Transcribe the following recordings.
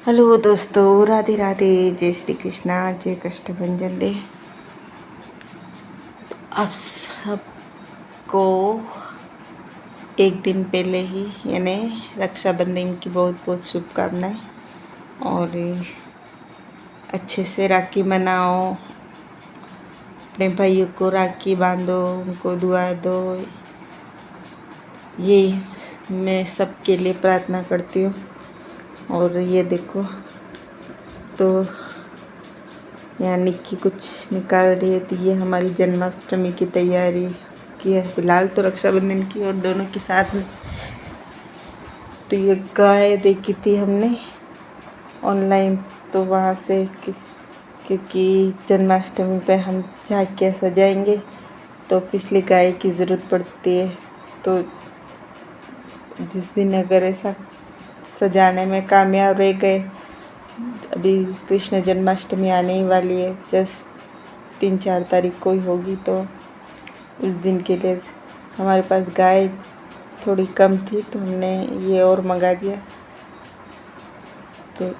Hello दोस्तों, राधे राधे, जय श्री कृष्णा, जय कष्टभंजन दे। आप सबको एक दिन पहले ही यानी रक्षाबंधन की बहुत बहुत शुभकामनाएं। और अच्छे से राखी मनाओ, अपने भाइयों को राखी बांधो, उनको दुआ दो। ये मैं सबके लिए प्रार्थना करती हूँ। और ये देखो तो यहाँ निक्की कुछ निकाल रही है, तो ये हमारी जन्माष्टमी की तैयारी की है। फिलहाल तो रक्षाबंधन की और दोनों के साथ में। तो ये गाय देखी थी हमने ऑनलाइन, तो वहाँ से क्योंकि जन्माष्टमी पे हम झांकियाँ सजाएंगे तो पिछली गाय की ज़रूरत पड़ती है। तो जिस दिन अगर ऐसा सजाने में कामयाब रह गए, अभी कृष्ण जन्माष्टमी आने ही वाली है, जस्ट 3-4 तारीख को ही होगी, तो उस दिन के लिए हमारे पास गाय थोड़ी कम थी तो हमने ये और मंगा दिया। तो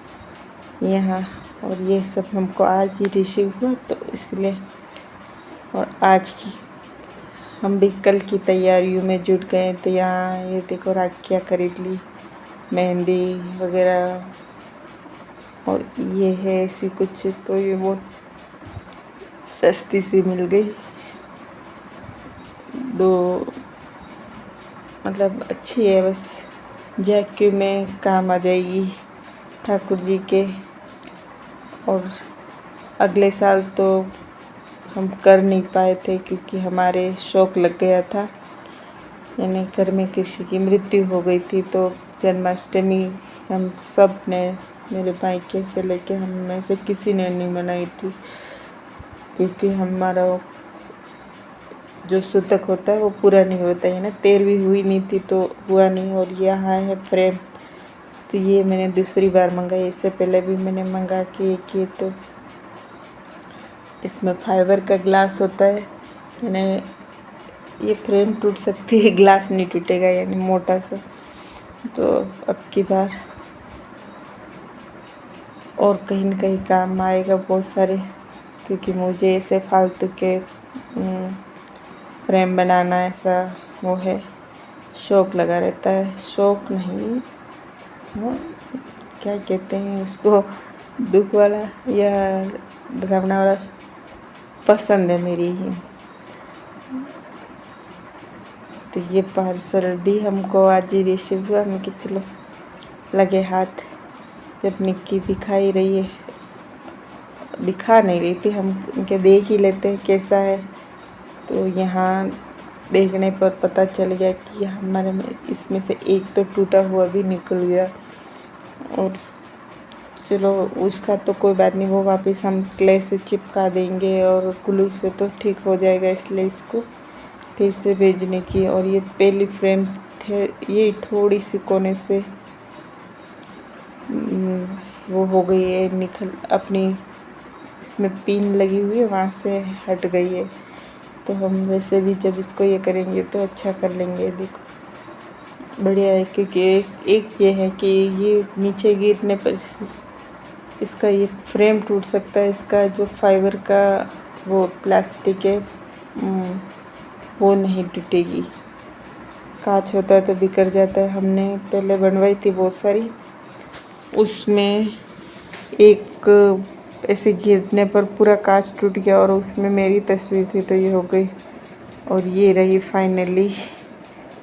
यहाँ और ये सब हमको आज ही रिसीव हुआ, तो इसलिए और आज की हम भी कल की तैयारियों में जुट गए। तो यहाँ ये देखो राखियाँ खरीद ली, मेहंदी वगैरह, और ये है ऐसी कुछ, तो ये बहुत सस्ती सी मिल गई। दो मतलब अच्छी है, बस जैक्यू में काम आ जाएगी ठाकुर जी के। और अगले साल तो हम कर नहीं पाए थे क्योंकि हमारे शौक लग गया था, यानी घर में किसी की मृत्यु हो गई थी। तो जन्माष्टमी हम सब ने, मेरे भाई के से लेके हम में से किसी ने नहीं मनाई थी, क्योंकि हमारा जो सूतक होता है वो पूरा नहीं होता है ना। 13वीं हुई नहीं थी तो हुआ नहीं। और यहाँ है फ्रेम, तो ये मैंने दूसरी बार मंगाई, इससे पहले भी मैंने मंगा के किए। तो इसमें फाइबर का ग्लास होता है, यानी ये फ्रेम टूट सकती है, ग्लास नहीं टूटेगा, यानी मोटा सा। तो अब की बार और कहीं न कहीं काम आएगा बहुत सारे, क्योंकि मुझे ऐसे फालतू के फ्रेम बनाना ऐसा वो है, शौक लगा रहता है। शौक नहीं, वो क्या कहते हैं उसको, दुख वाला या डरावना वाला, पसंद है मेरी ही। तो ये पार्सल भी हमको आज ही रिसीव हुआ। मैं कि चलो लगे हाथ, जब निक्की दिखा नहीं रही थी, हम इनके देख ही लेते हैं कैसा है। तो यहाँ देखने पर पता चल गया कि हमारे में इसमें से एक तो टूटा हुआ भी निकल गया। और चलो उसका तो कोई बात नहीं, वो वापस हम क्ले से चिपका देंगे और ग्लू से तो ठीक हो जाएगा, इसलिए इसको फिर से भेजने की। और ये पहली फ्रेम थे, ये थोड़ी सी कोने से वो हो गई है, निकल अपनी इसमें पिन लगी हुई है, वहाँ से हट गई है। तो हम वैसे भी जब इसको ये करेंगे तो अच्छा कर लेंगे। देखो बढ़िया है, क्योंकि एक ये है कि ये नीचे गिरने पर इसका ये फ्रेम टूट सकता है। इसका जो फाइबर का वो प्लास्टिक है वो नहीं टूटेगी। कांच होता है तो बिखर जाता है। हमने पहले बनवाई थी बहुत सारी, उसमें एक ऐसे गिरने पर पूरा कांच टूट गया और उसमें मेरी तस्वीर थी, तो ये हो गई। और ये रही फाइनली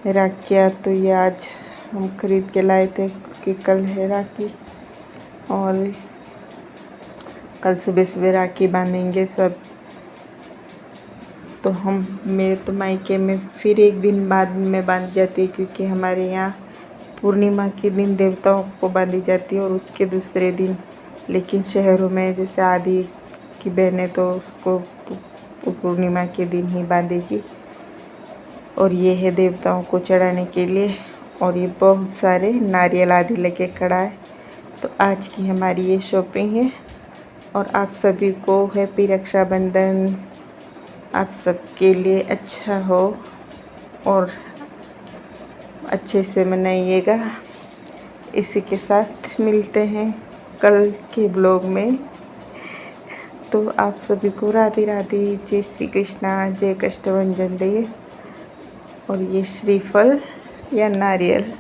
राखियाँ। तो ये आज हम खरीद के लाए थे कि कल है राखी, और कल सुबह सुबह राखी बांधेंगे सब। तो मेरे तो मायके में फिर एक दिन बाद में बांध जाती है, क्योंकि हमारे यहाँ पूर्णिमा के दिन देवताओं को बांधी जाती है और उसके दूसरे दिन। लेकिन शहरों में जैसे आदि की बहनें तो उसको पूर्णिमा के दिन ही बांधेगी। और ये है देवताओं को चढ़ाने के लिए। और ये बहुत सारे नारियल आदि लेके खड़ा है। तो आज की हमारी ये शॉपिंग है। और आप सभी को हैप्पी रक्षाबंधन। आप सबके लिए अच्छा हो और अच्छे से मनाइएगा। इसी के साथ मिलते हैं कल के ब्लॉग में। तो आप सभी को राधे राधे, जय श्री कृष्णा, जय कष्टभंजन दे। और ये श्रीफल या नारियल